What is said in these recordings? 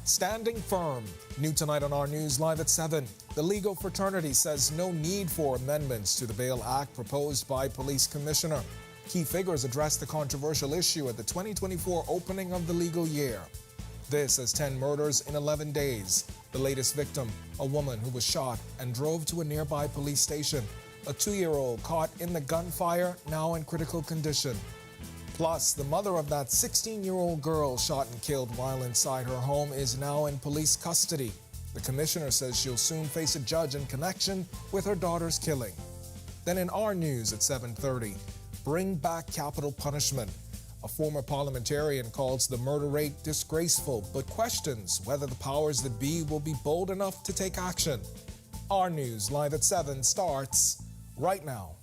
Standing firm. New tonight on Our News Live at 7. The legal fraternity says no need for amendments to the Bail Act proposed by Police Commissioner. Key figures address the controversial issue at the 2024 opening of the legal year. This as 10 murders in 11 days. The latest victim, a woman who was shot and drove to a nearby police station. A 2-year-old caught in the gunfire, now in critical condition. Plus, the mother of that 16-year-old girl shot and killed while inside her home is now in police custody. The commissioner says she'll soon face a judge in connection with her daughter's killing. Then in our news at 7:30, bring back capital punishment. A former parliamentarian calls the murder rate disgraceful, but questions whether the powers that be will be bold enough to take action. Our News Live at 7 starts right now.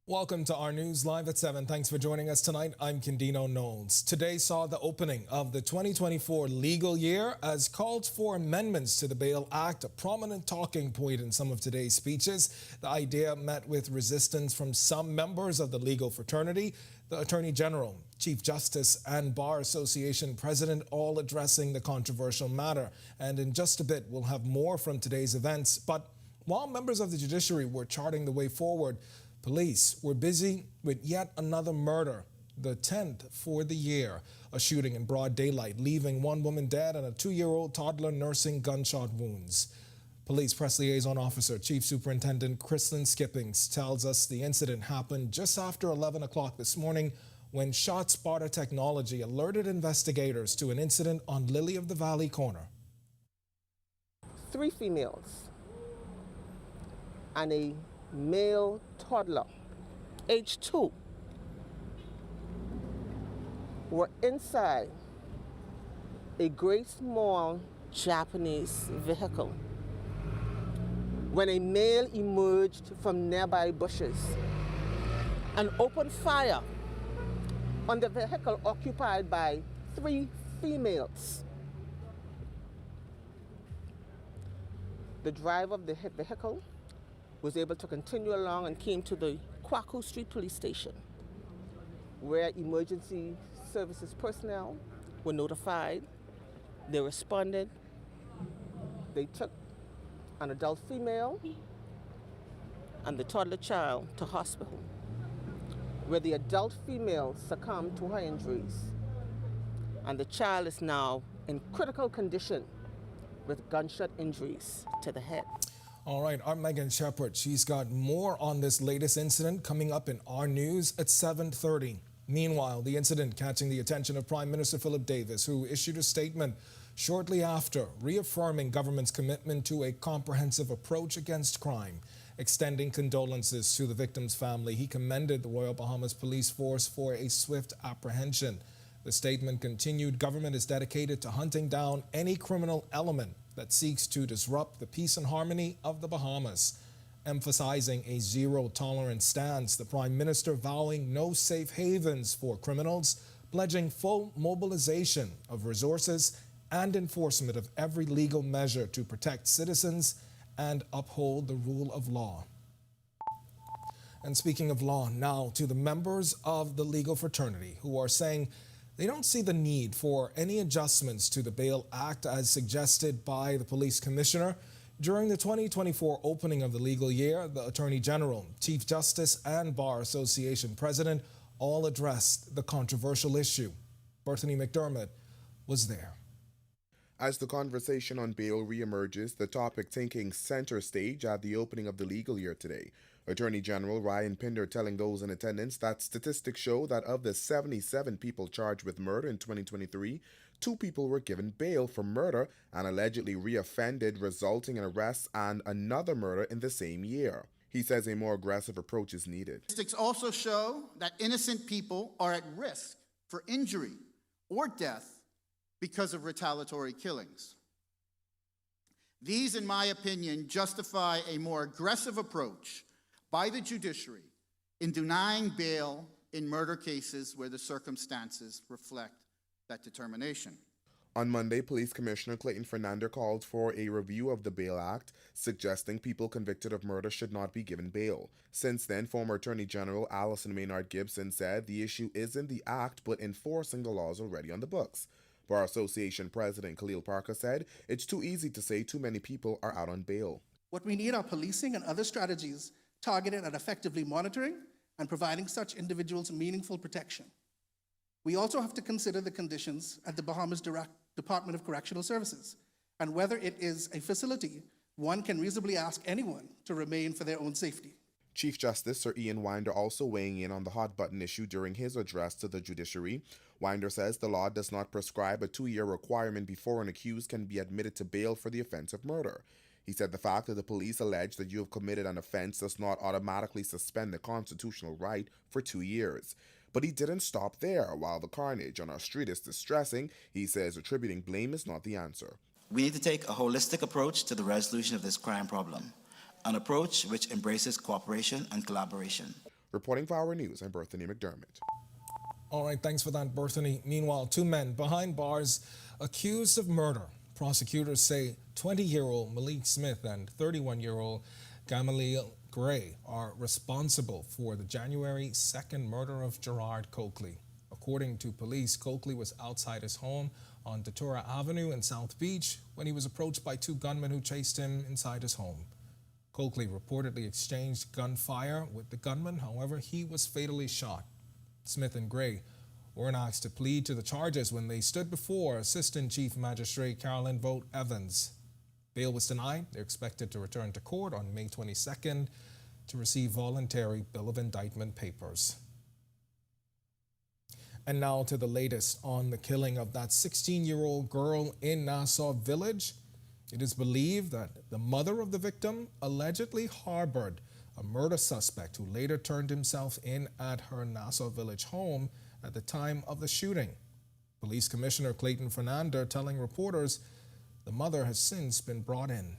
Welcome to Our News Live at 7. Thanks for joining us tonight. I'm Candino Knowles. Today saw the opening of the 2024 legal year as calls for amendments to the Bail Act, a prominent talking point in some of today's speeches. The idea met with resistance from some members of the legal fraternity, the Attorney General, Chief Justice, and Bar Association President, all addressing the controversial matter. And in just a bit, we'll have more from today's events. But while members of the judiciary were charting the way forward, police were busy with yet another murder, the 10th for the year. A shooting in broad daylight, leaving one woman dead and a 2-year-old toddler nursing gunshot wounds. Police Press Liaison Officer Chief Superintendent Chrislyn Skippings tells us the incident happened just after 11 o'clock this morning when ShotSpotter technology alerted investigators to an incident on Lily of the Valley corner. 3 females and a male toddler, age 2, were inside a gray small Japanese vehicle when a male emerged from nearby bushes and opened fire on the vehicle occupied by 3 females. The driver of the vehicle was able to continue along and came to the Kwaku Street Police Station, where emergency services personnel were notified. They responded. They took an adult female and the toddler child to hospital, where the adult female succumbed to her injuries, and the child is now in critical condition with gunshot injuries to the head. All right, our Megan Shepard, she's got more on this latest incident coming up in our news at 7:30. Meanwhile, the incident catching the attention of Prime Minister Philip Davis, who issued a statement shortly after reaffirming government's commitment to a comprehensive approach against crime. Extending condolences to the victim's family, he commended the Royal Bahamas Police Force for a swift apprehension. The statement continued, government is dedicated to hunting down any criminal element that seeks to disrupt the peace and harmony of the Bahamas. Emphasizing a zero-tolerance stance, the Prime Minister vowing no safe havens for criminals, pledging full mobilization of resources and enforcement of every legal measure to protect citizens and uphold the rule of law. And speaking of law, now to the members of the legal fraternity who are saying they don't see the need for any adjustments to the Bail Act as suggested by the police commissioner. During the 2024 opening of the legal year, the Attorney General, Chief Justice, and Bar Association President all addressed the controversial issue. Berthany McDermott was there. As the conversation on bail reemerges, the topic taking center stage at the opening of the legal year today. Attorney General Ryan Pinder telling those in attendance that statistics show that of the 77 people charged with murder in 2023, 2 people were given bail for murder and allegedly reoffended, resulting in arrests and another murder in the same year. He says a more aggressive approach is needed. Statistics also show that innocent people are at risk for injury or death because of retaliatory killings. These, in my opinion, justify a more aggressive approach by the judiciary in denying bail in murder cases where the circumstances reflect that determination. On Monday, Police Commissioner Clayton Fernandez called for a review of the Bail Act, suggesting people convicted of murder should not be given bail. Since then, former Attorney General Allison Maynard Gibson said the issue isn't the act but enforcing the laws already on the books. Bar Association President Khalil Parker said it's too easy to say too many people are out on bail. What we need are policing and other strategies targeted at effectively monitoring and providing such individuals meaningful protection. We also have to consider the conditions at the Bahamas Department of Correctional Services and whether it is a facility one can reasonably ask anyone to remain for their own safety. Chief Justice Sir Ian Winder also weighing in on the hot-button issue during his address to the judiciary. Winder says the law does not prescribe a 2-year requirement before an accused can be admitted to bail for the offense of murder. He said the fact that the police allege that you have committed an offense does not automatically suspend the constitutional right for 2 years. But he didn't stop there. While the carnage on our street is distressing, he says attributing blame is not the answer. We need to take a holistic approach to the resolution of this crime problem, an approach which embraces cooperation and collaboration. Reporting for Our News, I'm Berthany McDermott. All right, thanks for that, Berthany. Meanwhile, 2 men behind bars accused of murder. Prosecutors say 20-year-old Malik Smith and 31-year-old Gamaliel Gray are responsible for the January 2nd murder of Gerard Coakley. According to police, Coakley was outside his home on Datura Avenue in South Beach when he was approached by 2 gunmen who chased him inside his home. Coakley reportedly exchanged gunfire with the gunman, however, he was fatally shot. Smith and Gray weren't asked to plead to the charges when they stood before Assistant Chief Magistrate Carolyn Vogt Evans. Bail was denied. They're expected to return to court on May 22nd to receive voluntary bill of indictment papers. And now to the latest on the killing of that 16-year-old girl in Nassau Village. It is believed that the mother of the victim allegedly harbored a murder suspect who later turned himself in at her Nassau Village home at the time of the shooting. Police Commissioner Clayton Fernandez telling reporters the mother has since been brought in.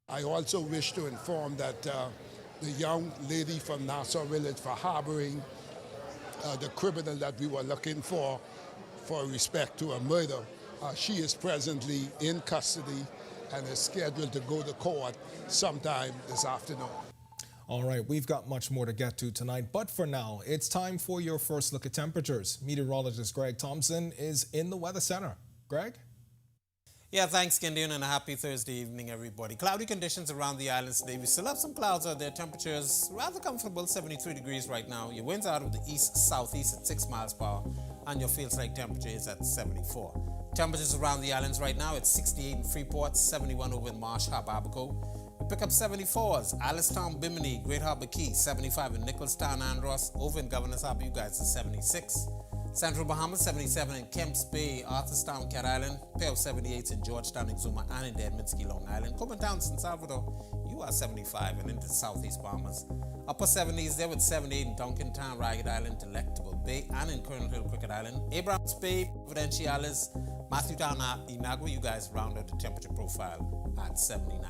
I also wish to inform that the young lady from Nassau Village for harboring the criminal that we were looking for respect to a murder, she is presently in custody and is scheduled to go to court sometime this afternoon. All right, we've got much more to get to tonight, but for now, it's time for your first look at temperatures. Meteorologist Greg Thompson is in the Weather Center. Greg? Yeah, thanks, Gideon, and a happy Thursday evening, everybody. Cloudy conditions around the islands today. We still have some clouds out there. Temperatures rather comfortable, 73 degrees right now. Your winds out of the east-southeast at 6 miles per hour, and your feels-like temperature is at 74. Temperatures around the islands right now, it's 68 in Freeport, 71 over in Marsh Harbour, Abaco. We pick up 74s, Alistown, Bimini, Great Harbour Key, 75 in Nicholstown, Andros. Over in Governor's Harbour, you guys are 76. Central Bahamas, 77 in Kemps Bay, Arthurstown, Cat Island. Pair of 78s in Georgetown, Exuma, and in Edmondsky, Long Island. Coburn Town, San Salvador, you are 75 and into the Southeast Bahamas. Upper 70s there with 78 in Duncantown, Ragged Island, Delectable Bay, and in Colonel Hill, Cricket Island. Abrams Bay, Providenciales, Matthewtown, Inagua, you guys round out the temperature profile at 79.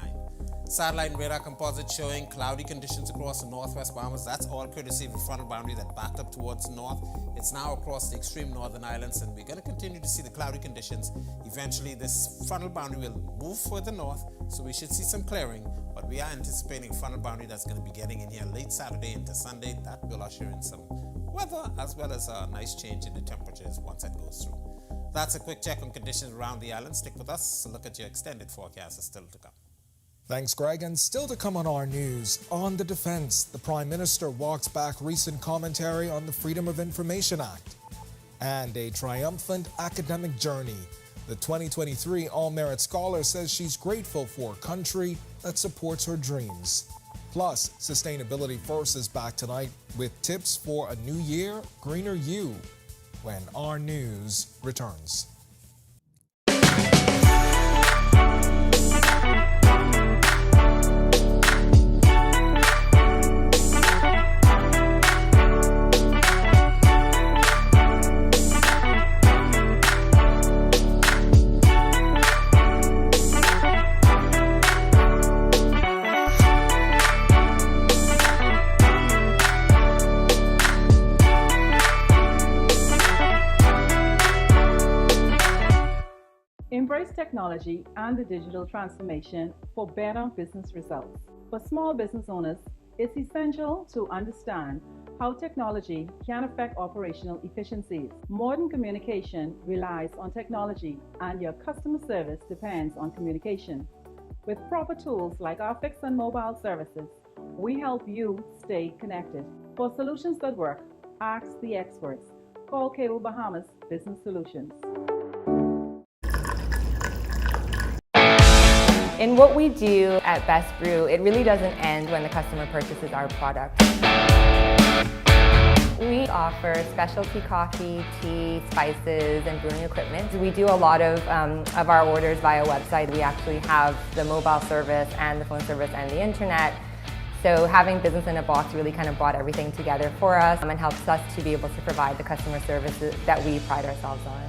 Satellite and radar composite showing cloudy conditions across the northwest Bahamas. That's all courtesy of the frontal boundary that backed up towards the north. It's now across the extreme northern islands, and we're going to continue to see the cloudy conditions. Eventually, this frontal boundary will move further north, so we should see some clearing, but we are anticipating a frontal boundary that's going to be getting in here late Saturday into Sunday. That will usher in some weather as well as a nice change in the temperatures once that goes through. That's a quick check on conditions around the island. Stick with us. A look at your extended forecast is still to come. Thanks, Greg. And still to come on our news, on the defense, the Prime Minister walks back recent commentary on the Freedom of Information Act. And a triumphant academic journey. The 2023 All-Merit Scholar says she's grateful for a country that supports her dreams. Plus, Sustainability First is back tonight with tips for a new year, greener you, when Our News returns. technology and the digital transformation for better business results. For small business owners, it's essential to understand how technology can affect operational efficiencies. Modern communication relies on technology, and your customer service depends on communication. With proper tools like our fixed and mobile services, we help you stay connected. For solutions that work, ask the experts. Call Cable Bahamas Business Solutions. In what we do at Best Brew, it really doesn't end when the customer purchases our product. We offer specialty coffee, tea, spices, and brewing equipment. We do a lot of our orders via website. We actually have the mobile service and the phone service and the internet. So having business in a box really kind of brought everything together for us and helps us to be able to provide the customer services that we pride ourselves on.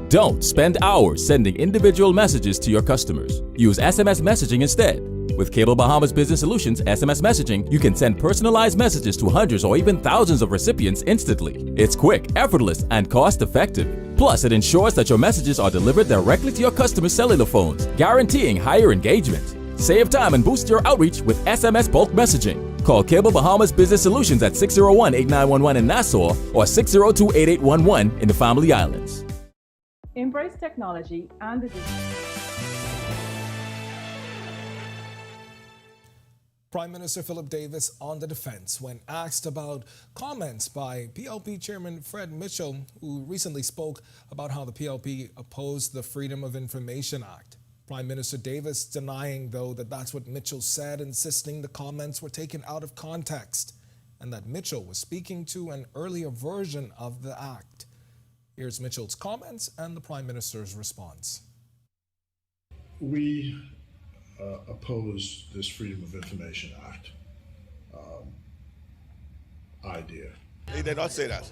Don't spend hours sending individual messages to your customers. Use SMS messaging instead. With Cable Bahamas Business Solutions SMS messaging, you can send personalized messages to hundreds or even thousands of recipients instantly. It's quick, effortless, and cost-effective. Plus, it ensures that your messages are delivered directly to your customers' cellular phones, guaranteeing higher engagement. Save time and boost your outreach with SMS bulk messaging. Call Cable Bahamas Business Solutions at 601-8911 in Nassau or 602-8811 in the Family Islands. Embrace technology and the digital. Prime Minister Philip Davis on the defense when asked about comments by PLP Chairman Fred Mitchell, who recently spoke about how the PLP opposed the Freedom of Information Act. Prime Minister Davis denying, though, that that's what Mitchell said, insisting the comments were taken out of context and that Mitchell was speaking to an earlier version of the act. Here's Mitchell's comments and the Prime Minister's response. We oppose this Freedom of Information Act idea. He did not say that.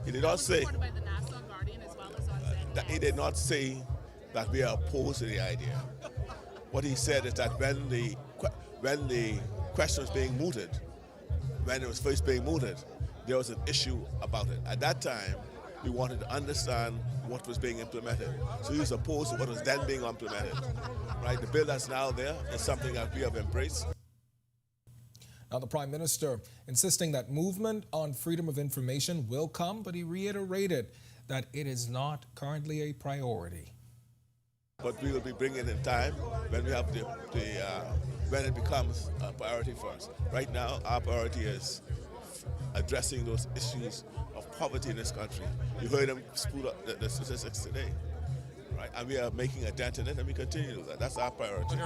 He did not say. By the Nassau Guardian as well as on He did not say that we are opposed to the idea. What he said is that when the question was being mooted, when it was first being mooted, there was an issue about it. At that time, we wanted to understand what was being implemented. So he was opposed to what was then being implemented. Right? The bill that's now there is something that we have embraced. Now, the Prime Minister insisting that movement on freedom of information will come, but he reiterated that it is not currently a priority. But we will be bringing in time when we have when it becomes a priority for us. Right now, our priority is addressing those issues of poverty in this country. You heard them spool up the statistics today, right? And we are making a dent in it, and we continue to do that. That's our priority.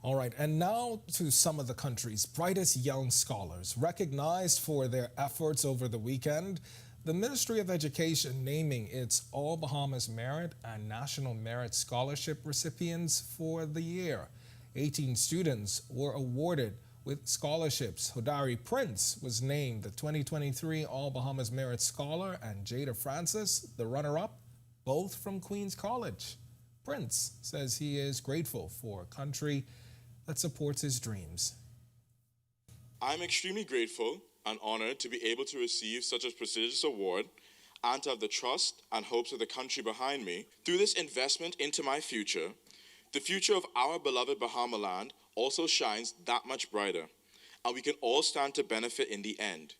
All right, and now to some of the country's brightest young scholars. Recognized for their efforts over the weekend, the Ministry of Education naming its All Bahamas Merit and National Merit Scholarship recipients for the year. 18 students were awarded with scholarships. Hodari Prince was named the 2023 All Bahamas Merit Scholar and Jada Francis, the runner-up, both from Queen's College. Prince says he is grateful for a country that supports his dreams. I'm extremely grateful and honored to be able to receive such a prestigious award and to have the trust and hopes of the country behind me. Through this investment into my future, the future of our beloved Bahamaland also shines that much brighter, and we can all stand to benefit in the end.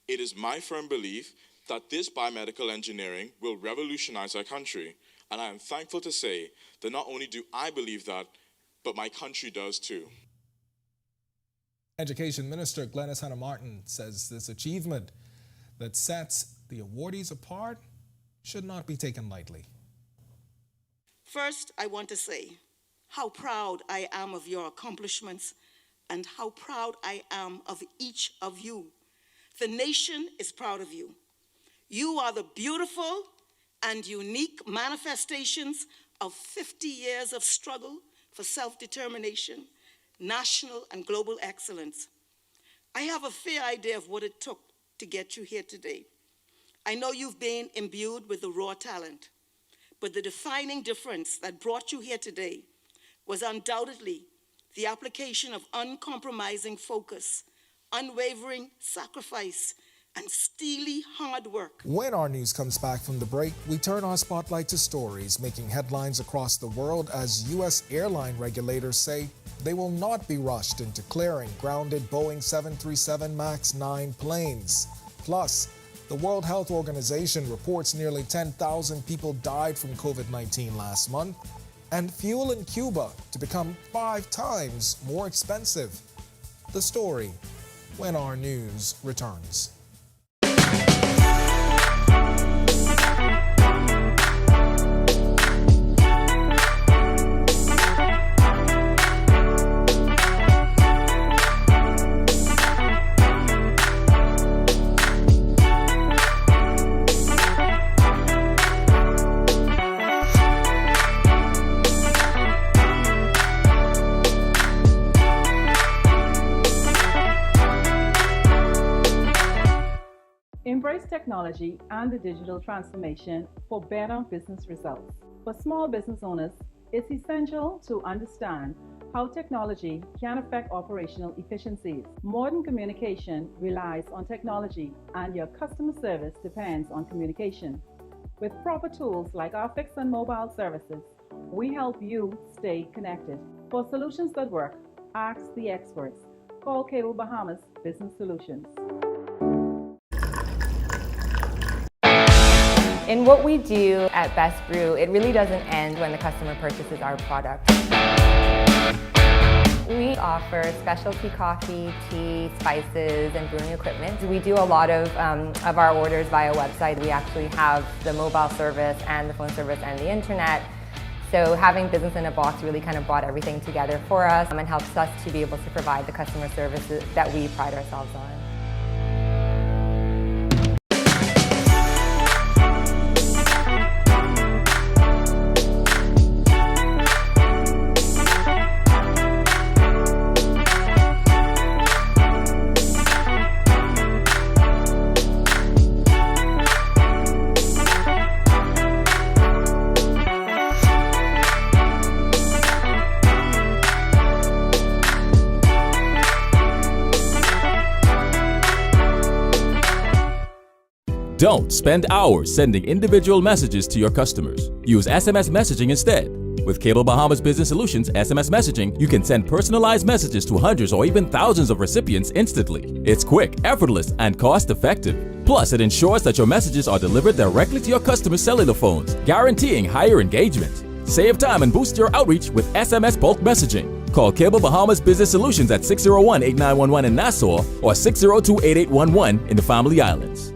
It is my firm belief that this biomedical engineering will revolutionize our country, and I am thankful to say that not only do I believe that, but my country does too. Education Minister Glenys Hannah Martin says this achievement that sets the awardees apart should not be taken lightly. First, I want to say how proud I am of your accomplishments and how proud I am of each of you. The nation is proud of you. You are the beautiful and unique manifestations of 50 years of struggle for self-determination, national and global excellence. I have a fair idea of what it took to get you here today. I know you've been imbued with the raw talent, but the defining difference that brought you here today was undoubtedly the application of uncompromising focus, unwavering sacrifice, and steely hard work. When our news comes back from the break, we turn our spotlight to stories making headlines across the world as U.S. airline regulators say they will not be rushed into clearing grounded Boeing 737 MAX 9 planes. Plus, the World Health Organization reports nearly 10,000 people died from COVID-19 last month, and fuel in Cuba to become 5 times more expensive. The story when our news returns. Embrace technology and the digital transformation for better business results. For small business owners, it's essential to understand how technology can affect operational efficiencies. Modern communication relies on technology, and your customer service depends on communication. With proper tools like our fixed and mobile services, we help you stay connected. For solutions that work, ask the experts. Call Cable Bahamas Business Solutions. In what we do at Best Brew, it really doesn't end when the customer purchases our product. We offer specialty coffee, tea, spices, and brewing equipment. We do a lot of our orders via website. We actually have the mobile service and the phone service and the internet. So having business in a box really kind of brought everything together for us and helps us to be able to provide the customer services that we pride ourselves on. Don't spend hours sending individual messages to your customers. Use SMS messaging instead. With Cable Bahamas Business Solutions SMS messaging, you can send personalized messages to hundreds or even thousands of recipients instantly. It's quick, effortless, and cost-effective. Plus, it ensures that your messages are delivered directly to your customers' cellular phones, guaranteeing higher engagement. Save time and boost your outreach with SMS bulk messaging. Call Cable Bahamas Business Solutions at 601-8911 in Nassau or 602-8811 in the Family Islands.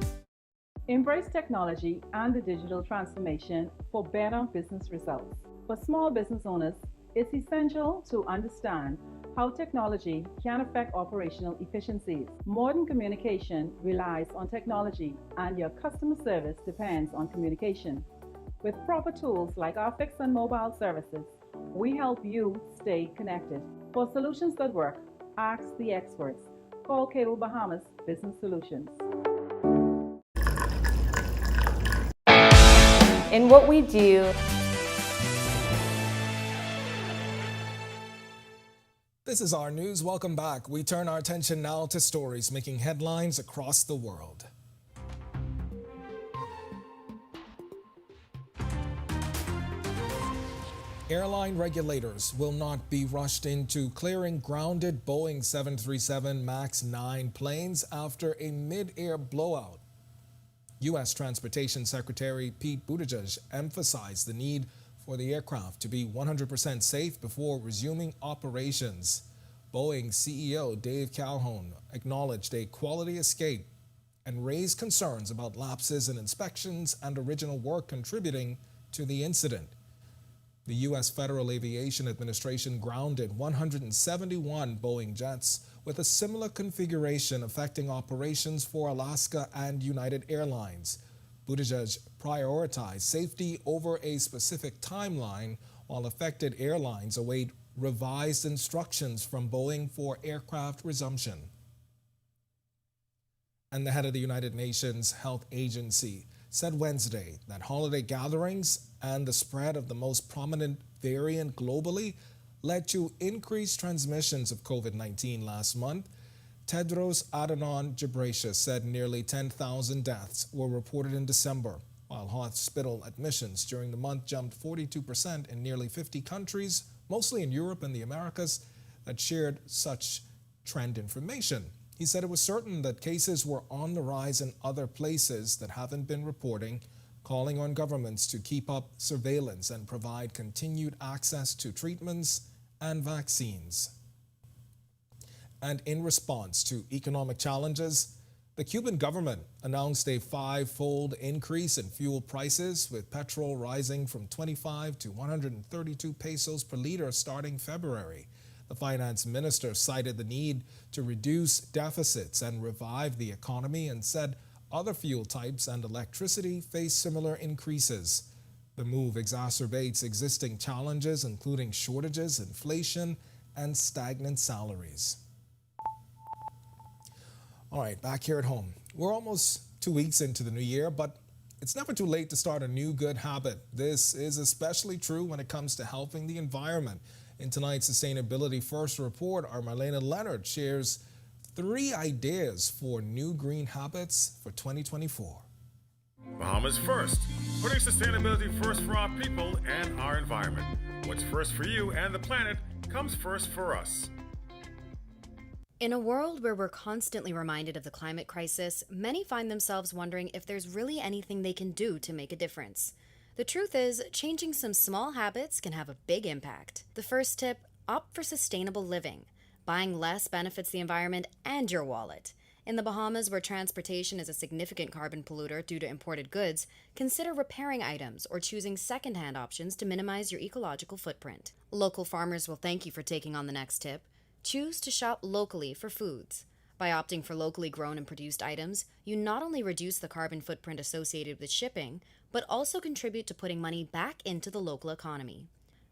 Embrace technology and the digital transformation for better business results. For small business owners, it's essential to understand how technology can affect operational efficiencies. Modern communication relies on technology, and your customer service depends on communication. With proper tools like our fixed and mobile services, we help you stay connected. For solutions that work, ask the experts. Call Cable Bahamas Business Solutions. In what we do, This is our news. Welcome back. We turn our attention now to stories making headlines across the world. Airline regulators will not be rushed into clearing grounded Boeing 737 MAX 9 planes after a mid-air blowout. U.S. Transportation Secretary Pete Buttigieg emphasized the need for the aircraft to be 100% safe before resuming operations. Boeing CEO Dave Calhoun acknowledged a quality escape and raised concerns about lapses in inspections and original work contributing to the incident. The U.S. Federal Aviation Administration grounded 171 Boeing jets with a similar configuration affecting operations for Alaska and United Airlines. Buttigieg prioritized safety over a specific timeline, while affected airlines await revised instructions from Boeing for aircraft resumption. And the head of the United Nations Health Agency said Wednesday that holiday gatherings and the spread of the most prominent variant globally led to increased transmissions of COVID-19 last month. Tedros Adhanom Ghebreyesus said nearly 10,000 deaths were reported in December, while hospital admissions during the month jumped 42% in nearly 50 countries, mostly in Europe and the Americas, that shared such trend information. He said it was certain that cases were on the rise in other places that haven't been reporting, calling on governments to keep up surveillance and provide continued access to treatments and vaccines. And in response to economic challenges, the Cuban government announced a 5-fold increase in fuel prices, with petrol rising from 25 to 132 pesos per liter starting February. The finance minister cited the need to reduce deficits and revive the economy and said other fuel types and electricity face similar increases. The move exacerbates existing challenges, including shortages, inflation, and stagnant salaries. All right, back here at home. We're almost 2 weeks into the new year, but it's never too late to start a new good habit. This is especially true when it comes to helping the environment. In tonight's Sustainability First report, our Marlena Leonard shares 3 ideas for new green habits for 2024. Bahamas First, putting sustainability first for our people and our environment. What's first for you and the planet comes first for us. In a world where we're constantly reminded of the climate crisis, many find themselves wondering if there's really anything they can do to make a difference. The truth is, changing some small habits can have a big impact. The first tip, opt for sustainable living. Buying less benefits the environment and your wallet. In the Bahamas, where transportation is a significant carbon polluter due to imported goods, consider repairing items or choosing second-hand options to minimize your ecological footprint. Local farmers will thank you for taking on the next tip. Choose to shop locally for foods. By opting for locally grown and produced items, you not only reduce the carbon footprint associated with shipping, but also contribute to putting money back into the local economy.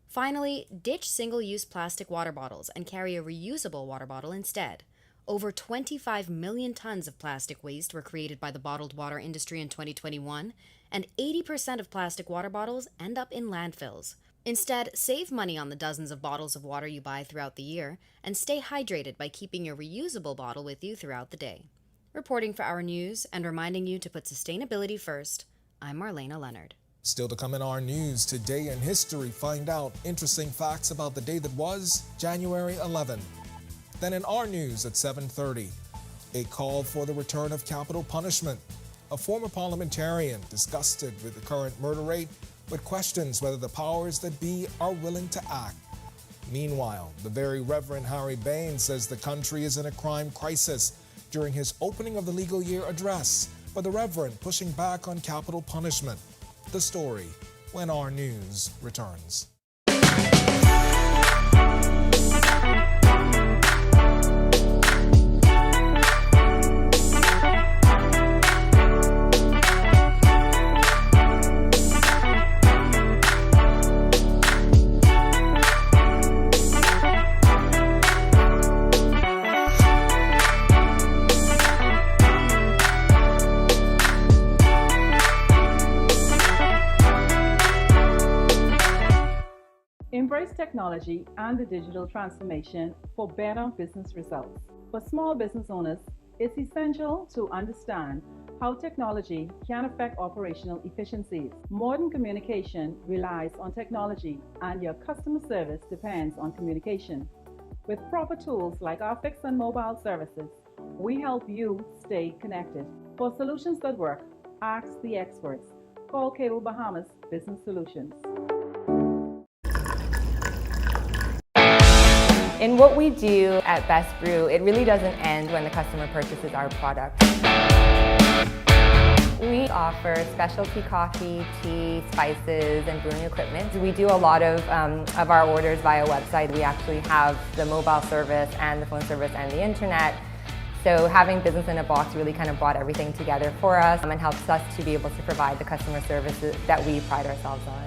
Finally, ditch single-use plastic water bottles and carry a reusable water bottle instead. Over 25 million tons of plastic waste were created by the bottled water industry in 2021, and 80% of plastic water bottles end up in landfills. Instead, save money on the dozens of bottles of water you buy throughout the year, and stay hydrated by keeping your reusable bottle with you throughout the day. Reporting for Our News and reminding you to put sustainability first, I'm Marlena Leonard. Still to come in Our News, today in history, find out interesting facts about the day that was January 11. Then in Our News at 7:30, a call for the return of capital punishment. A former parliamentarian disgusted with the current murder rate, but questions whether the powers that be are willing to act. Meanwhile, the very Reverend Harry Bain says the country is in a crime crisis during his opening of the legal year address, but the Reverend pushing back on capital punishment. The story when Our News returns. Embrace technology and the digital transformation for better business results. For small business owners, it's essential to understand how technology can affect operational efficiencies. Modern communication relies on technology, and your customer service depends on communication. With proper tools like our fixed and mobile services, we help you stay connected. For solutions that work, ask the experts. Call Cable Bahamas Business Solutions. In what we do at Best Brew, it really doesn't end when the customer purchases our product. We offer specialty coffee, tea, spices, and brewing equipment. We do a lot of our orders via website. We actually have the mobile service and the phone service and the internet. So having Business in a Box really kind of brought everything together for us and helps us to be able to provide the customer services that we pride ourselves on.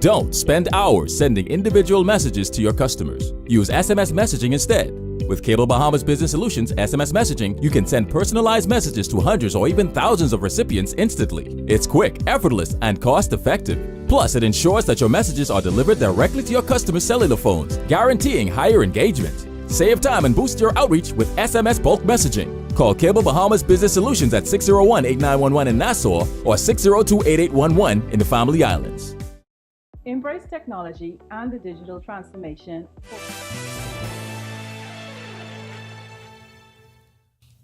Don't spend hours sending individual messages to your customers. Use SMS messaging instead. With Cable Bahamas Business Solutions SMS messaging, you can send personalized messages to hundreds or even thousands of recipients instantly. It's quick, effortless, and cost-effective. Plus, it ensures that your messages are delivered directly to your customers' cellular phones, guaranteeing higher engagement. Save time and boost your outreach with SMS bulk messaging. Call Cable Bahamas Business Solutions at 601-8911 in Nassau or 602-8811 in the Family Islands. Embrace technology and the digital transformation.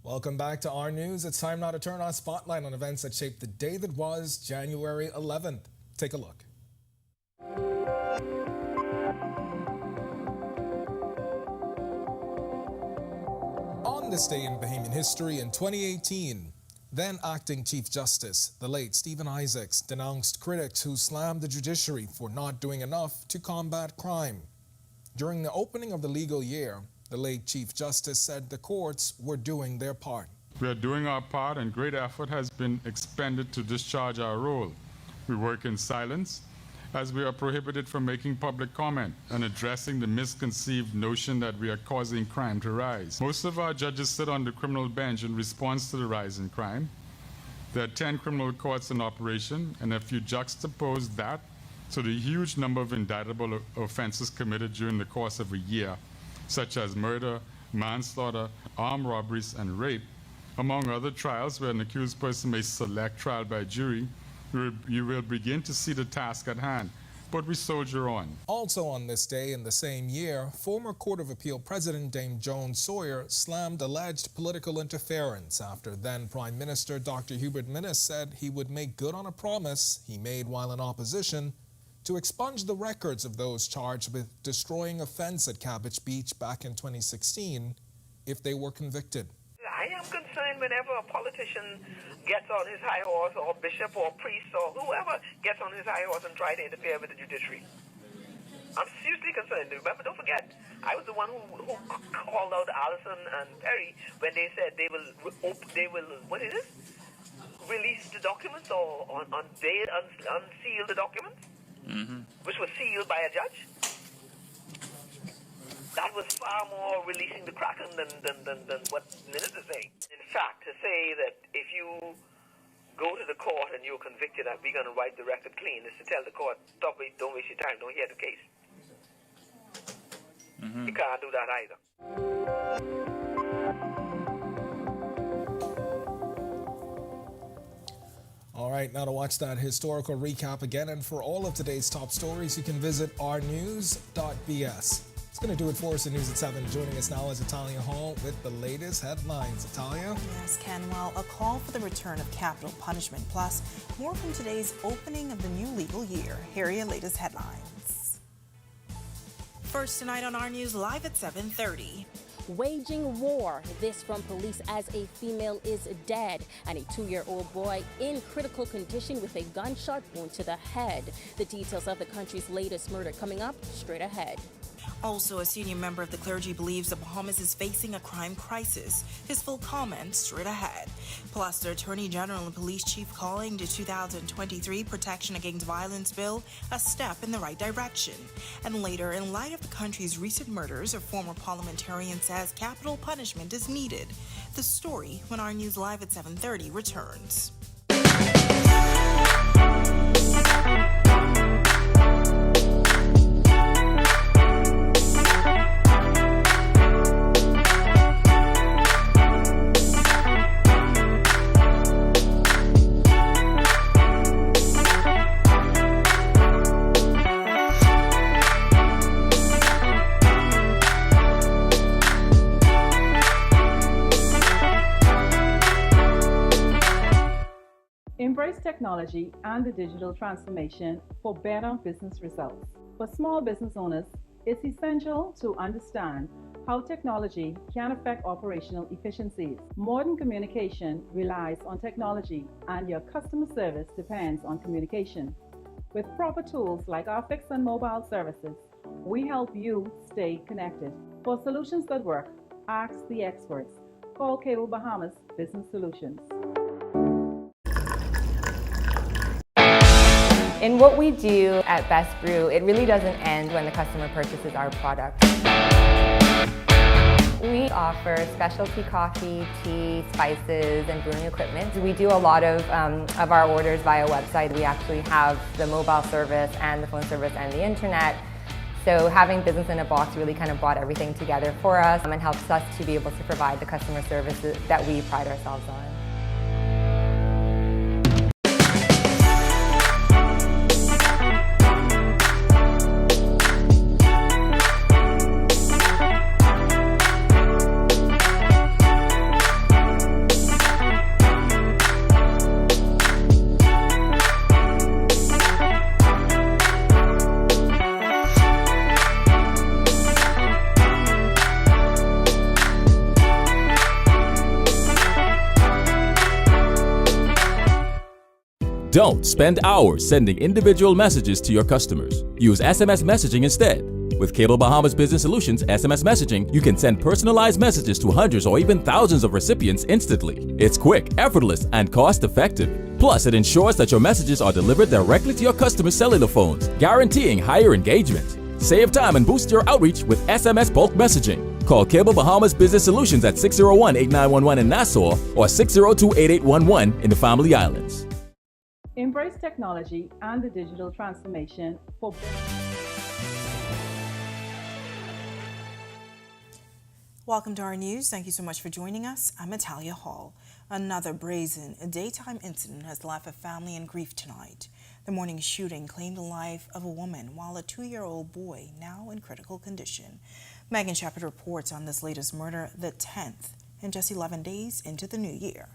Welcome back to Our News. It's time now to turn our spotlight on events that shaped the day that was January 11th. Take a look. On this day in Bahamian history in 2018, then acting Chief Justice, the late Stephen Isaacs, denounced critics who slammed the judiciary for not doing enough to combat crime. During the opening of the legal year, the late Chief Justice said the courts were doing their part. We are doing our part and great effort has been expended to discharge our role. We work in silence as we are prohibited from making public comment and addressing the misconceived notion that we are causing crime to rise. Most of our judges sit on the criminal bench in response to the rise in crime. There are 10 criminal courts in operation, and if you juxtapose that to the huge number of indictable offenses committed during the course of a year, such as murder, manslaughter, armed robberies, and rape, among other trials where an accused person may select trial by jury, you will begin to see the task at hand, but we soldier on. Also on this day in the same year, former Court of Appeal President Dame Joan Sawyer slammed alleged political interference after then Prime Minister Dr. Hubert Minnis said he would make good on a promise he made while in opposition to expunge the records of those charged with destroying a fence at Cabbage Beach back in 2016 if they were convicted. I am concerned whenever a politician gets on his high horse, or bishop or priest or whoever gets on his high horse and try to interfere with the judiciary. I'm seriously concerned. Remember, don't forget, I was the one who called out Allison and Perry when they said they will what is it? Release the documents or unseal the documents, which was sealed by a judge. That was far more releasing the Kraken than what Minnis is saying. In fact, to say that if you go to the court and you're convicted and we're going to write the record clean is to tell the court, stop it, don't waste your time, don't hear the case. You can't do that either. All right, now to watch that historical recap again and for all of today's top stories, you can visit ournews.bs. It's going to do it for us in News at 7. Joining us now is Italia Hall with the latest headlines. Italia? Yes, Ken. Well, a call for the return of capital punishment, plus more from today's opening of the new legal year. Here are your latest headlines. First tonight on Our News, live at 7:30. Waging war. This from police as a female is dead and a 2-year-old boy in critical condition with a gunshot wound to the head. The details of the country's latest murder coming up straight ahead. Also, a senior member of the clergy believes the Bahamas is facing a crime crisis. His full comments straight ahead. Plus, the Attorney General and Police Chief calling the 2023 Protection Against Violence Bill a step in the right direction. And later, in light of the country's recent murders, a former parliamentarian says capital punishment is needed. The story when Our News Live at 7:30 returns. Embrace technology and the digital transformation for better business results. For small business owners, it's essential to understand how technology can affect operational efficiencies. Modern communication relies on technology, and your customer service depends on communication. With proper tools like our fixed and mobile services, we help you stay connected. For solutions that work, ask the experts. Call Cable Bahamas Business Solutions. In what we do at Best Brew, it really doesn't end when the customer purchases our product. We offer specialty coffee, tea, spices, and brewing equipment. We do a lot of our orders via website. We actually have the mobile service and the phone service and the internet. So having business in a box really kind of brought everything together for us and helps us to be able to provide the customer services that we pride ourselves on. Don't spend hours sending individual messages to your customers. Use SMS messaging instead. With Cable Bahamas Business Solutions SMS messaging, you can send personalized messages to hundreds or even thousands of recipients instantly. It's quick, effortless, and cost-effective. Plus, it ensures that your messages are delivered directly to your customers' cellular phones, guaranteeing higher engagement. Save time and boost your outreach with SMS bulk messaging. Call Cable Bahamas Business Solutions at 601-8911 in Nassau or 602-8811 in the Family Islands. Embrace technology and the digital transformation for Welcome to our news. Thank you so much for joining us. I'm Natalia Hall. Another brazen daytime incident has left a family in grief tonight. The morning shooting claimed the life of a woman while a 2-year-old boy now in critical condition. Megan Shepard reports on this latest murder, the 10th, in just 11 days into the new year.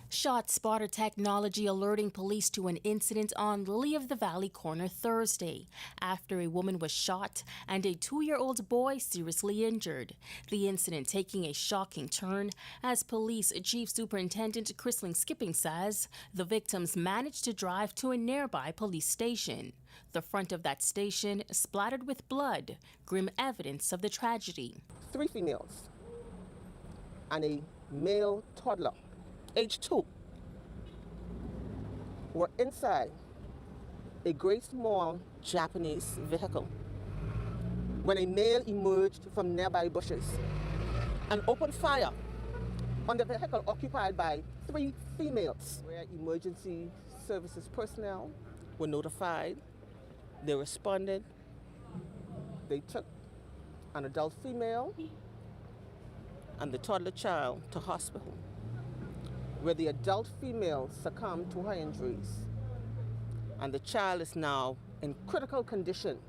Shot spotter technology alerting police to an incident on Lily of the Valley corner Thursday after a woman was shot and a 2-year-old boy seriously injured. The incident taking a shocking turn as Police Chief Superintendent Chrisling Skipping says the victims managed to drive to a nearby police station. The front of that station splattered with blood, grim evidence of the tragedy. 3 females and a male toddler, age 2, were inside a gray small Japanese vehicle when a male emerged from nearby bushes and opened fire on the vehicle occupied by 3 females, where emergency services personnel were notified. They responded. They took an adult female and the toddler child to hospital, where the adult female succumbed to her injuries, and the child is now in critical condition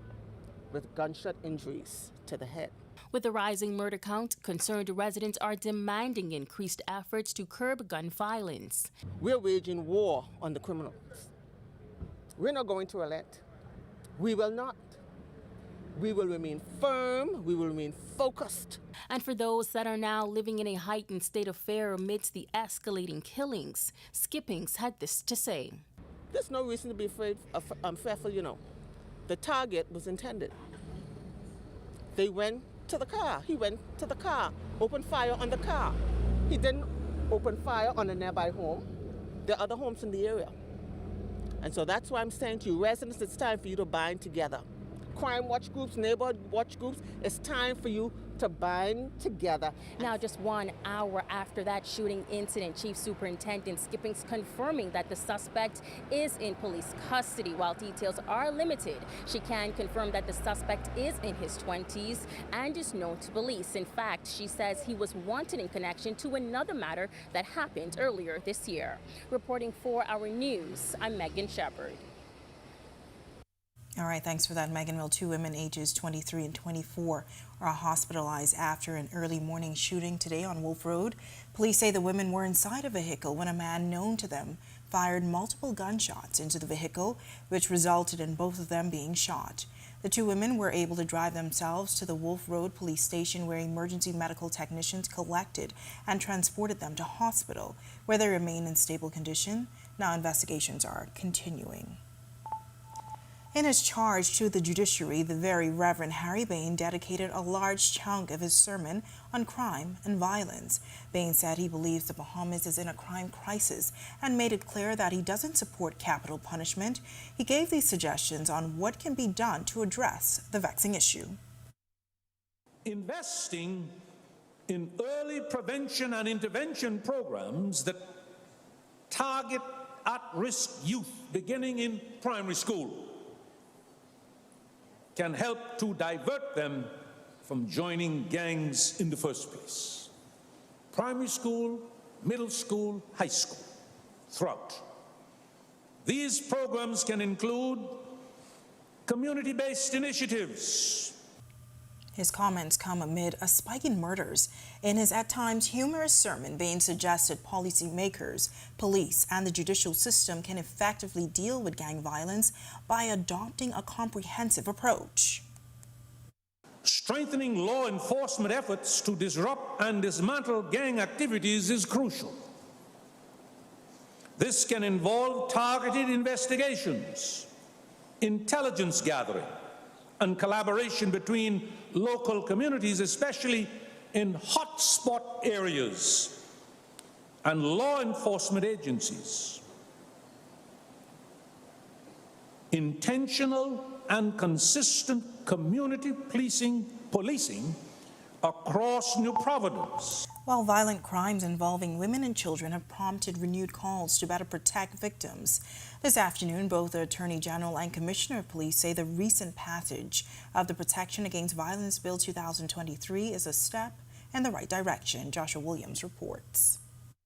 with gunshot injuries to the head. With the rising murder count, concerned residents are demanding increased efforts to curb gun violence. We're waging war on the criminals. We're not going to relent. We will not. We will remain firm, we will remain focused. And for those that are now living in a heightened state of fear amidst the escalating killings, Skippings had this to say. There's no reason to be afraid fearful, you know. The target was intended. They went to the car. He went to the car, opened fire on the car. He didn't open fire on a nearby home. There are other homes in the area. And so that's why I'm saying to you, residents, it's time for you to bind together. Crime watch groups, neighborhood watch groups, it's time for you to bind together. Now, just 1 hour after that shooting incident, Chief Superintendent Skippings confirming that the suspect is in police custody. While details are limited, she can confirm that the suspect is in his 20s and is known to police. In fact, she says he was wanted in connection to another matter that happened earlier this year. Reporting for Our News, I'm Megan Shepard. All right, thanks for that, Megan. Well, 2 women ages 23 and 24 are hospitalized after an early morning shooting today on Wolf Road. Police say the women were inside a vehicle when a man known to them fired multiple gunshots into the vehicle, which resulted in both of them being shot. The two women were able to drive themselves to the Wolf Road police station, where emergency medical technicians collected and transported them to hospital, where they remain in stable condition. Now investigations are continuing. In his charge to the judiciary, the Very Reverend Harry Bain dedicated a large chunk of his sermon on crime and violence. Bain said he believes the Bahamas is in a crime crisis and made it clear that he doesn't support capital punishment. He gave these suggestions on what can be done to address the vexing issue. Investing in early prevention and intervention programs that target at-risk youth beginning in primary school can help to divert them from joining gangs in the first place. Primary school, middle school, high school, throughout. These programs can include community-based initiatives. His comments come amid a spike in murders. In his at times humorous sermon, Bain suggested policymakers, police, and the judicial system can effectively deal with gang violence by adopting a comprehensive approach. Strengthening law enforcement efforts to disrupt and dismantle gang activities is crucial. This can involve targeted investigations, intelligence gathering, and collaboration between local communities, especially in hotspot areas, and law enforcement agencies. Intentional and consistent community policing across New Providence. While violent crimes involving women and children have prompted renewed calls to better protect victims, this afternoon both the Attorney General and Commissioner of Police say the recent passage of the Protection Against Violence Bill 2023 is a step in the right direction. Joshua Williams reports.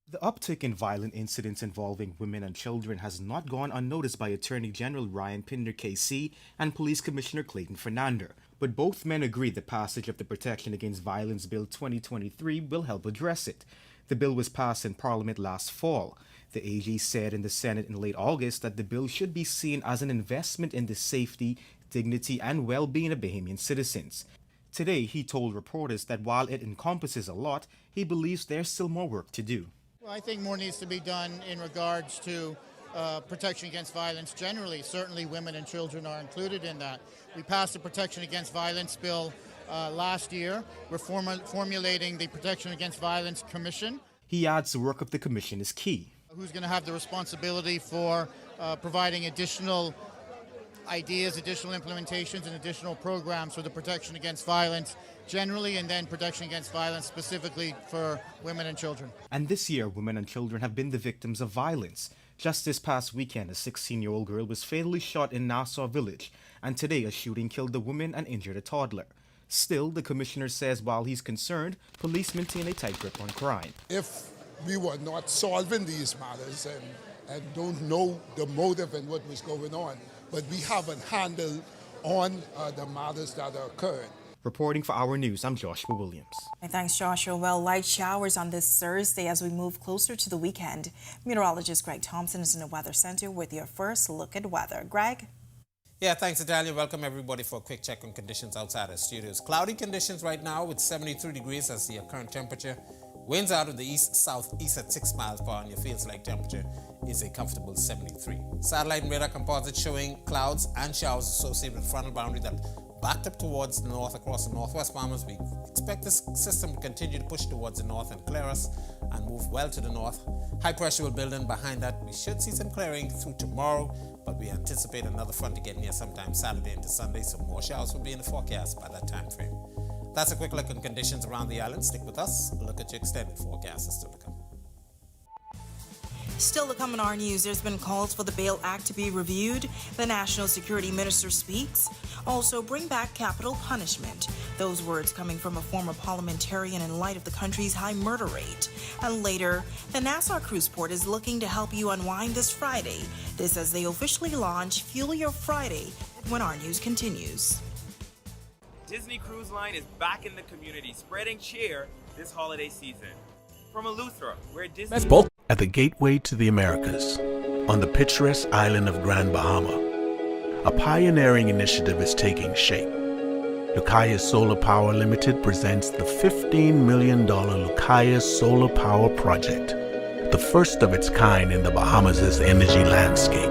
The uptick in violent incidents involving women and children has not gone unnoticed by Attorney General Ryan Pinder KC and Police Commissioner Clayton Fernander, but both men agree the passage of the Protection Against Violence Bill 2023 will help address it. The bill was passed in Parliament last fall. The AG said in the Senate in late August that the bill should be seen as an investment in the safety, dignity, and well-being of Bahamian citizens. Today, he told reporters that while it encompasses a lot, he believes there's still more work to do. Well, I think more needs to be done in regards to protection against violence generally. Certainly women and children are included in that. We passed the Protection Against Violence Bill last year. We're formulating the Protection Against Violence Commission. He adds the work of the commission is key. Who's going to have the responsibility for providing additional ideas, additional implementations, and additional programs for the protection against violence generally, and then protection against violence specifically for women and children. And this year, women and children have been the victims of violence. Just this past weekend, a 16-year-old girl was fatally shot in Nassau village, and today a shooting killed a woman and injured a toddler. Still, the commissioner says while he's concerned, police maintain a tight grip on crime. If we were not solving these matters and don't know the motive and what was going on, but we have a handle on the matters that are occurring. Reporting for Our News, I'm Joshua Williams. Thanks, Joshua. Well, light showers on this Thursday as we move closer to the weekend. Meteorologist Greg Thompson is in the Weather Center with your first look at weather. Greg? Yeah, thanks, Italia. Welcome, everybody, for a quick check on conditions outside our studios. Cloudy conditions right now with 73 degrees as the current temperature. Winds out of the east-southeast at 6 miles per hour, and your feels-like temperature is a comfortable 73. Satellite and radar composites showing clouds and showers associated with frontal boundary that backed up towards the north across the northwest Bahamas. We expect this system to continue to push towards the north and clear us and move well to the north. High pressure will build in behind that. We should see some clearing through tomorrow, but we anticipate another front to get near sometime Saturday into Sunday, so more showers will be in the forecast by that time frame. That's a quick look at conditions around the island. Stick with us. A look at your extended forecast is still to come. Still to come in our news, there's been calls for the Bail Act to be reviewed. The National Security Minister speaks. Also, bring back capital punishment. Those words coming from a former parliamentarian in light of the country's high murder rate. And later, the Nassau cruise port is looking to help you unwind this Friday. This as they officially launch Fuel Your Friday when our news continues. Disney Cruise Line is back in the community, spreading cheer this holiday season. From Eleuthera, where Disney... At the gateway to the Americas, on the picturesque island of Grand Bahama, a pioneering initiative is taking shape. Lucayas Solar Power Limited presents the $15 million Lucayas Solar Power Project, the first of its kind in the Bahamas' energy landscape.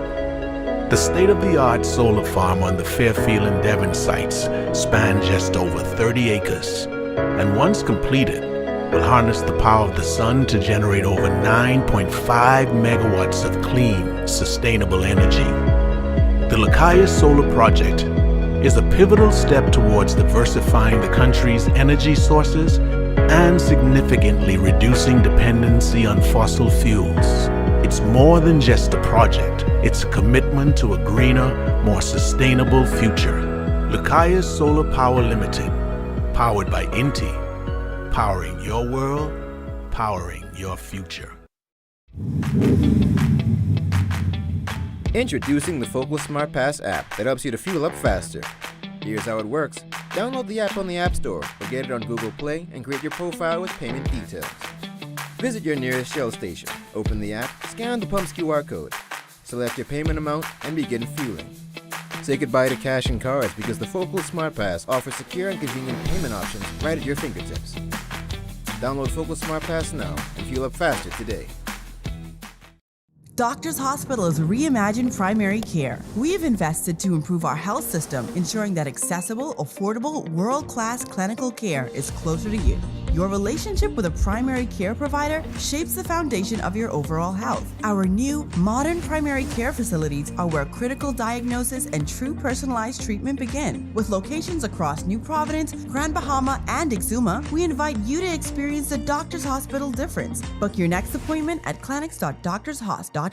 The state-of-the-art solar farm on the Fairfield and Devon sites spans just over 30 acres, and once completed, will harness the power of the sun to generate over 9.5 megawatts of clean, sustainable energy. The Lucayas Solar Project is a pivotal step towards diversifying the country's energy sources and significantly reducing dependency on fossil fuels. It's more than just a project, it's a commitment to a greener, more sustainable future. Lucayas Solar Power Limited, powered by INTI, powering your world, powering your future. Introducing the Focal Smart Pass app that helps you to fuel up faster. Here's how it works. Download the app on the App Store or get it on Google Play and create your profile with payment details. Visit your nearest Shell station, open the app, scan the pump's QR code, select your payment amount, and begin fueling. Say goodbye to cash and cards because the Focal Smart Pass offers secure and convenient payment options right at your fingertips. Download Focal Smart Pass now and fuel up faster today. Doctors Hospital has reimagined primary care. We have invested to improve our health system, ensuring that accessible, affordable, world-class clinical care is closer to you. Your relationship with a primary care provider shapes the foundation of your overall health. Our new, modern primary care facilities are where critical diagnosis and true personalized treatment begin. With locations across New Providence, Grand Bahama, and Exuma, we invite you to experience the Doctors Hospital difference. Book your next appointment at clinics.doctorshos.com.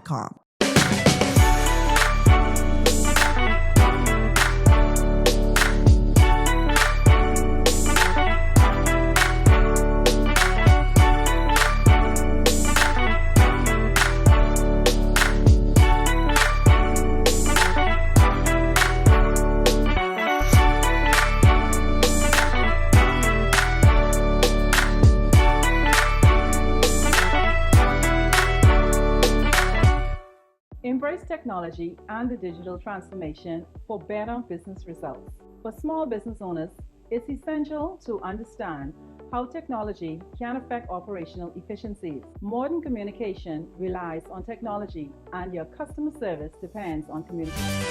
Embrace technology and the digital transformation for better business results. For small business owners, it's essential to understand how technology can affect operational efficiencies. Modern communication relies on technology, and your customer service depends on communication.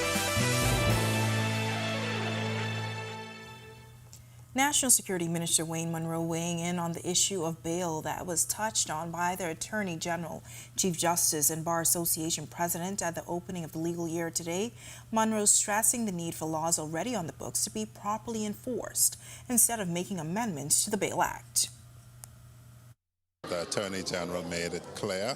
National Security Minister Wayne Munro weighing in on the issue of bail that was touched on by the Attorney General, Chief Justice, and Bar Association President at the opening of the legal year today. Munro stressing the need for laws already on the books to be properly enforced instead of making amendments to the Bail Act. The Attorney General made it clear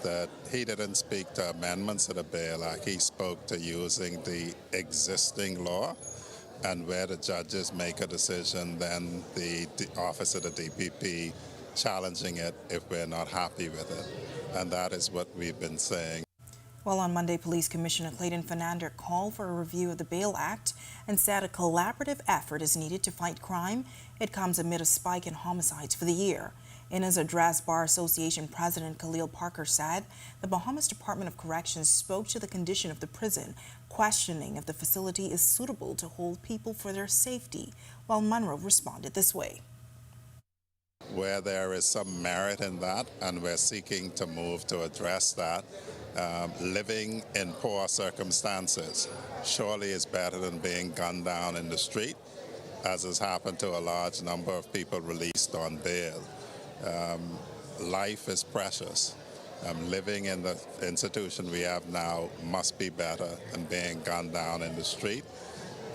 that he didn't speak to amendments to the Bail Act. He spoke to using the existing law. And where the judges make a decision, then the office of the DPP challenging it if we're not happy with it. And that is what we've been saying. Well, on Monday, Police Commissioner Clayton Fernandez called for a review of the Bail Act and said a collaborative effort is needed to fight crime. It comes amid a spike in homicides for the year. In his address, Bar Association President Khalil Parker said the Bahamas Department of Corrections spoke to the condition of the prison, questioning if the facility is suitable to hold people for their safety, while Munro responded this way. Where there is some merit in that, and we're seeking to move to address that, living in poor circumstances surely is better than being gunned down in the street, as has happened to a large number of people released on bail. Life is precious. Living in the institution we have now must be better than being gunned down in the street.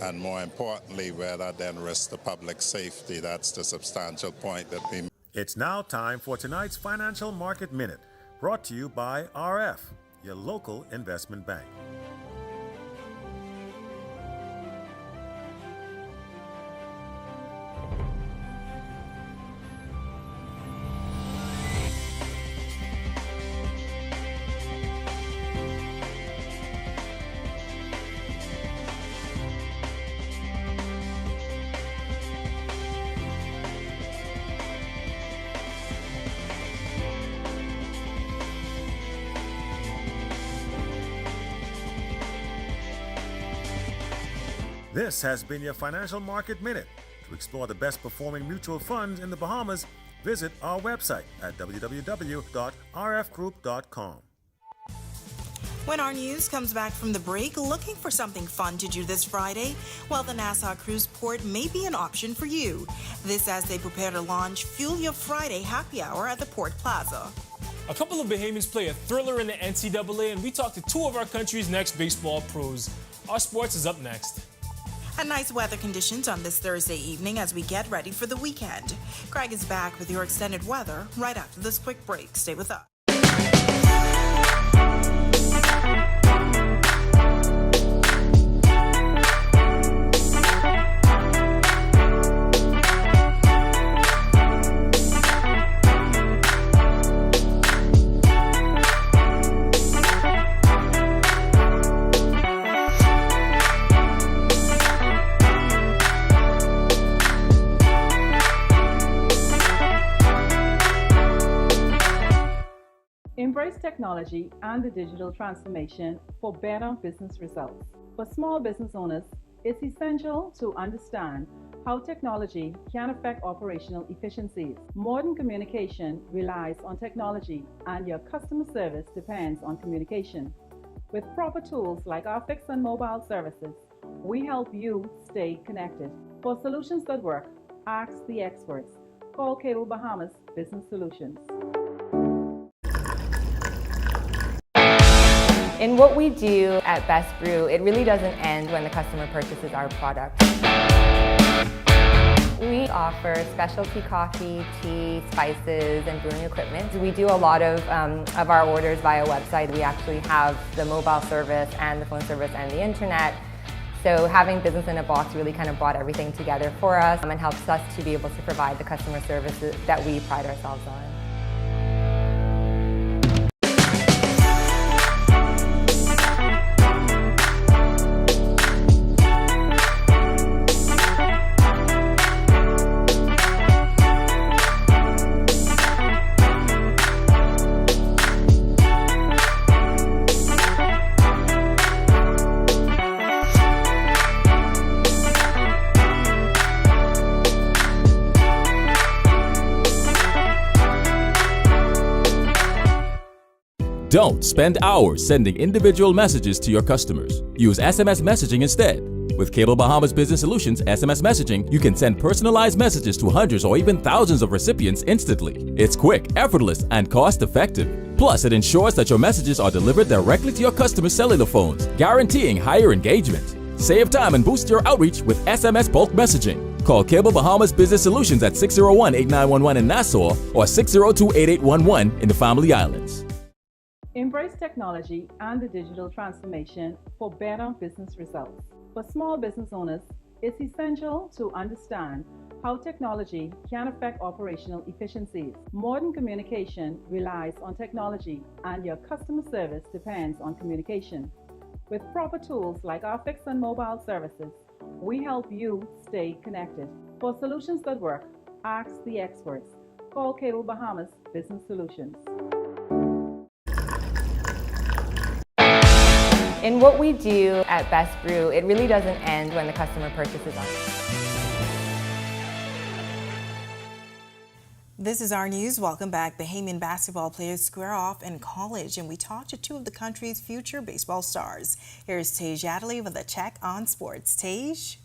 And more importantly, where that then risks the public safety. That's the substantial point that we make. It's now time for tonight's Financial Market Minute, brought to you by RF, your local investment bank. This has been your Financial Market Minute. To explore the best performing mutual funds in the Bahamas, visit our website at www.rfgroup.com. When our news comes back from the break, looking for something fun to do this Friday? Well, the Nassau Cruise Port may be an option for you. This as they prepare to launch Fuel Your Friday Happy Hour at the Port Plaza. A couple of Bahamians play a thriller in the NCAA, and we talk to two of our country's next baseball pros. Our sports is up next. And nice weather conditions on this Thursday evening as we get ready for the weekend. Craig is back with your extended weather right after this quick break. Stay with us. Embrace technology and the digital transformation for better business results. For small business owners, it's essential to understand how technology can affect operational efficiencies. Modern communication relies on technology, and your customer service depends on communication. With proper tools like our fixed and mobile services, we help you stay connected. For solutions that work, ask the experts. Call Cable Bahamas Business Solutions. In what we do at Best Brew, it really doesn't end when the customer purchases our product. We offer specialty coffee, tea, spices, and brewing equipment. We do a lot of our orders via website. We actually have the mobile service and the phone service and the internet. So having business in a box really kind of brought everything together for us and helps us to be able to provide the customer services that we pride ourselves on. Don't spend hours sending individual messages to your customers. Use SMS messaging instead. With Cable Bahamas Business Solutions SMS messaging, you can send personalized messages to hundreds or even thousands of recipients instantly. It's quick, effortless, and cost-effective. Plus, it ensures that your messages are delivered directly to your customers' cellular phones, guaranteeing higher engagement. Save time and boost your outreach with SMS bulk messaging. Call Cable Bahamas Business Solutions at 601-8911 in Nassau or 602-8811 in the Family Islands. Embrace technology and the digital transformation for better business results. For small business owners, it's essential to understand how technology can affect operational efficiencies. Modern communication relies on technology, and your customer service depends on communication. With proper tools like our fixed and mobile services, we help you stay connected. For solutions that work, ask the experts. Call Cable Bahamas Business Solutions. In what we do at Best Brew, it really doesn't end when the customer purchases us. This is our news. Welcome back. Bahamian basketball players square off in college, and we talked to two of the country's future baseball stars. Here's Tej Adderley with a check on sports. Tej?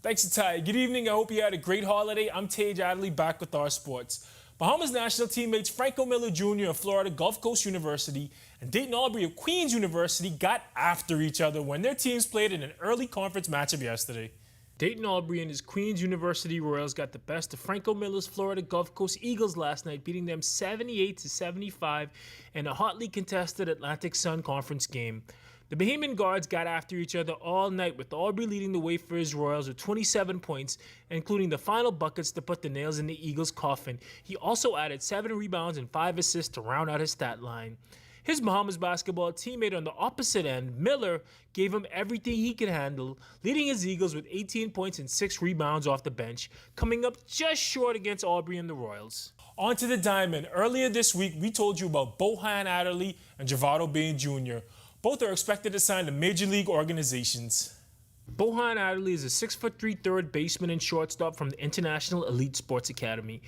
Thanks, Ty. Good evening. I hope you had a great holiday. I'm Tej Adderley, back with our sports. Bahamas national teammates Franco Miller Jr. of Florida Gulf Coast University and Dayton Aubrey of Queens University got after each other when their teams played in an early conference matchup yesterday. Dayton Aubrey and his Queens University Royals got the best of Franco Miller's Florida Gulf Coast Eagles last night, beating them 78-75 in a hotly contested Atlantic Sun Conference game. The Bahamian guards got after each other all night, with Aubrey leading the way for his Royals with 27 points, including the final buckets to put the nails in the Eagles' coffin. He also added 7 rebounds and 5 assists to round out his stat line. His Bahamas basketball teammate on the opposite end, Miller, gave him everything he could handle, leading his Eagles with 18 points and 6 rebounds off the bench, coming up just short against Aubrey and the Royals. On to the diamond. Earlier this week, we told you about Bohan Adderley and Javado Bain Jr. Both are expected to sign to major league organizations. Bohan Adderley is a 6'3" third baseman and shortstop from the International Elite Sports Academy.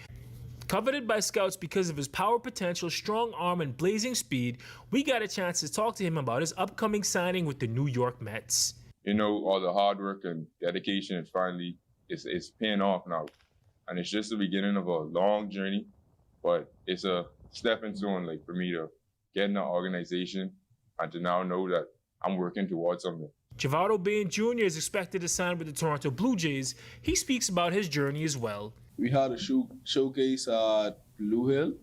Coveted by scouts because of his power potential, strong arm, and blazing speed, we got a chance to talk to him about his upcoming signing with the New York Mets. You know, all the hard work and dedication is finally, it's paying off now. And it's just the beginning of a long journey, but it's a stepping stone, like, for me to get in the organization and to now know that I'm working towards something. Javado Bain Jr. is expected to sign with the Toronto Blue Jays. He speaks about his journey as well. We had a showcase at Blue Hill,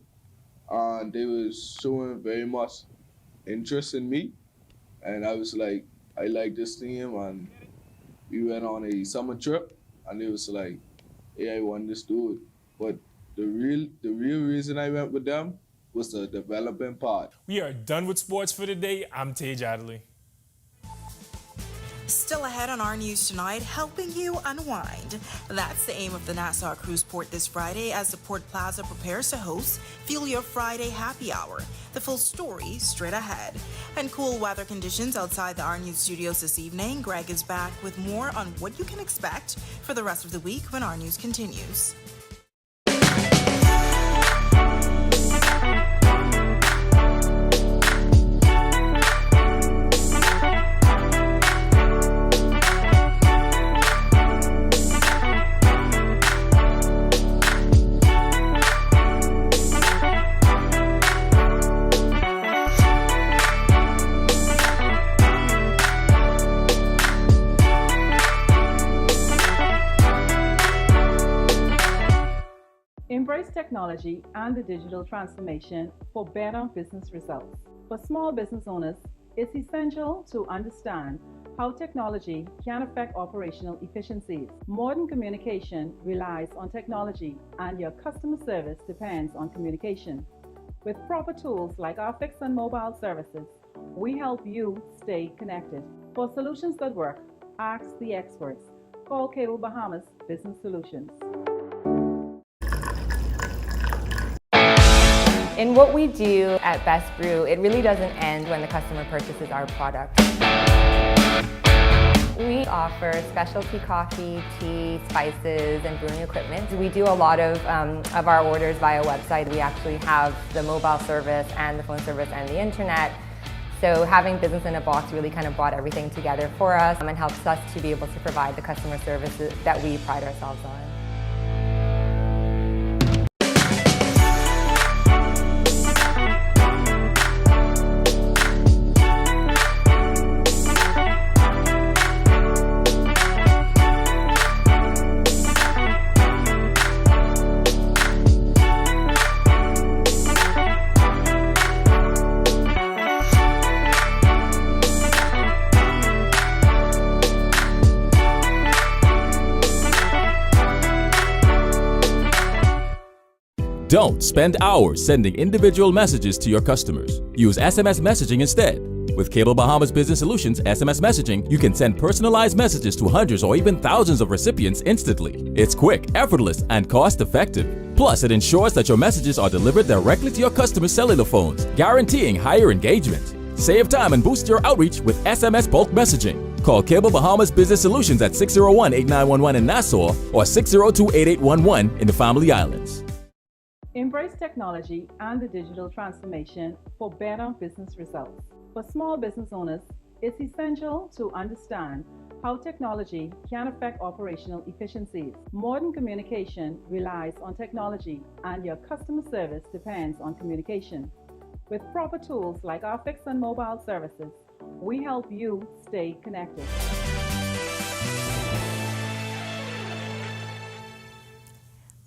and they was showing very much interest in me. And I was like, I like this team, and we went on a summer trip, and it was like, hey, I want this dude. But the real reason I went with them was the development part. We are done with sports for today. I'm Tej Adderley. Still ahead on our news tonight, helping you unwind. That's the aim of the Nassau Cruise Port this Friday as the Port Plaza prepares to host Fuel Your Friday Happy Hour. The full story straight ahead. And cool weather conditions outside the Our News studios this evening. Greg is back with more on what you can expect for the rest of the week when Our News continues. Embrace technology and the digital transformation for better business results. For small business owners, it's essential to understand how technology can affect operational efficiencies. Modern communication relies on technology, and your customer service depends on communication. With proper tools like our fixed and mobile services, we help you stay connected. For solutions that work, ask the experts. Call Cable Bahamas Business Solutions. In what we do at Best Brew, it really doesn't end when the customer purchases our product. We offer specialty coffee, tea, spices, and brewing equipment. We do a lot of our orders via website. We actually have the mobile service and the phone service and the internet. So having business in a box really kind of brought everything together for us and helps us to be able to provide the customer services that we pride ourselves on. Don't spend hours sending individual messages to your customers. Use SMS messaging instead. With Cable Bahamas Business Solutions SMS messaging, you can send personalized messages to hundreds or even thousands of recipients instantly. It's quick, effortless, and cost-effective. Plus, it ensures that your messages are delivered directly to your customers' cellular phones, guaranteeing higher engagement. Save time and boost your outreach with SMS bulk messaging. Call Cable Bahamas Business Solutions at 601-8911 in Nassau or 602-8811 in the Family Islands. Embrace technology and the digital transformation for better business results. For small business owners, it's essential to understand how technology can affect operational efficiencies. Modern communication relies on technology, and your customer service depends on communication. With proper tools like our fixed and mobile services, we help you stay connected.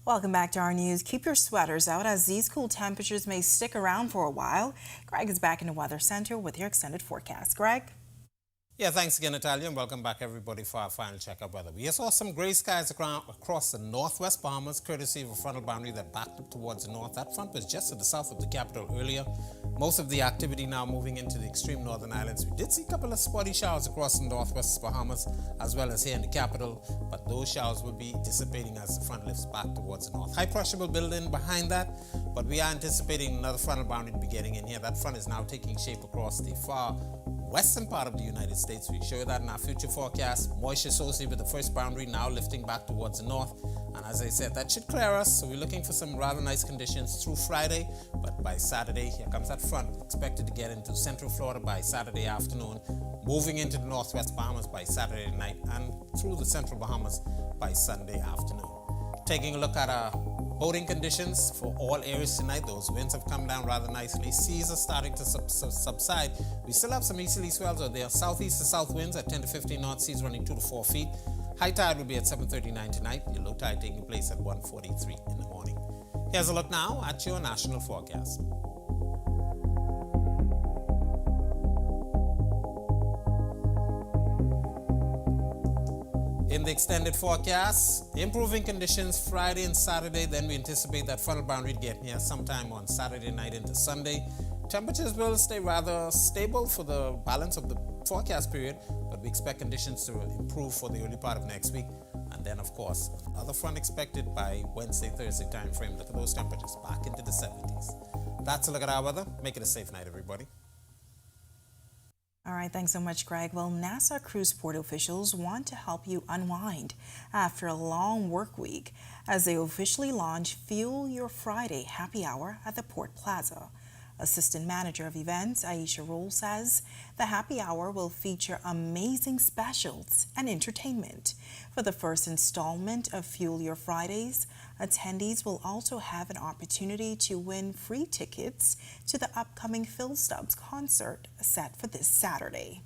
Welcome back to our news. Keep your sweaters out as these cool temperatures may stick around for a while. Greg is back in the Weather Center with your extended forecast. Greg? Yeah, thanks again, Natalia, and welcome back, everybody, for our final check-up weather. We saw some gray skies across the northwest Bahamas, courtesy of a frontal boundary that backed up towards the north. That front was just to the south of the capital earlier. Most of the activity now moving into the extreme northern islands. We did see a couple of spotty showers across the northwest Bahamas, as well as here in the capital, but those showers will be dissipating as the front lifts back towards the north. High pressure will build in behind that, but we are anticipating another frontal boundary to be getting in here. That front is now taking shape across the far western part of the United States. We show you that in our future forecast. Moisture associated with the first boundary now lifting back towards the north. And as I said, that should clear us. So we're looking for some rather nice conditions through Friday. But by Saturday, here comes that front. Expected to get into central Florida by Saturday afternoon, moving into the northwest Bahamas by Saturday night, and through the central Bahamas by Sunday afternoon. Taking a look at our boating conditions for all areas tonight. Those winds have come down rather nicely. Seas are starting to subside. We still have some easterly swells out there. Southeast to south winds at 10 to 15 knots, seas running 2 to 4 feet. High tide will be at 7:39 tonight. Your low tide taking place at 1:43 in the morning. Here's a look now at your national forecast. In the extended forecast, improving conditions Friday and Saturday. Then we anticipate that frontal boundary to get here sometime on Saturday night into Sunday. Temperatures will stay rather stable for the balance of the forecast period, but we expect conditions to improve for the early part of next week. And then, of course, another front expected by Wednesday, Thursday time frame. Look at those temperatures back into the 70s. That's a look at our weather. Make it a safe night, everybody. All right, thanks so much, Greg. Well, Nassau cruise port officials want to help you unwind after a long work week as they officially launch Fuel Your Friday Happy Hour at the Port Plaza. Assistant Manager of Events Aisha Roll says the happy hour will feature amazing specials and entertainment. For the first installment of Fuel Your Fridays, attendees will also have an opportunity to win free tickets to the upcoming Phil Stubbs concert set for this Saturday.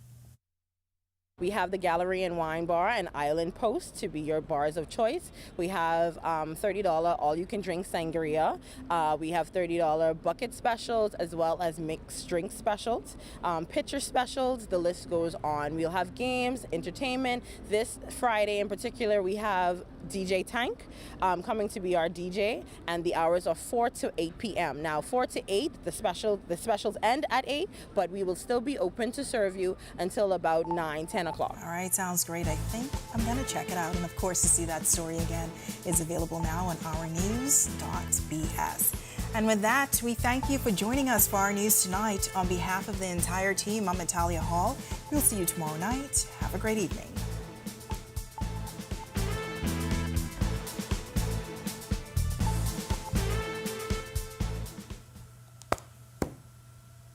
We have the Gallery and Wine Bar and Island Post to be your bars of choice. We have $30 all-you-can-drink sangria. We have $30 bucket specials as well as mixed drink specials, pitcher specials, the list goes on. We'll have games, entertainment. This Friday in particular, we have DJ Tank coming to be our DJ, and the hours are 4 to 8 p.m. Now, 4 to 8, the specials end at 8, but we will still be open to serve you until about 9, 10 o'clock. All right, sounds great. I think I'm going to check it out. And of course, to see that story again is available now on ournews.bs. And with that, we thank you for joining us for our news tonight. On behalf of the entire team, I'm Natalia Hall. We'll see you tomorrow night. Have a great evening.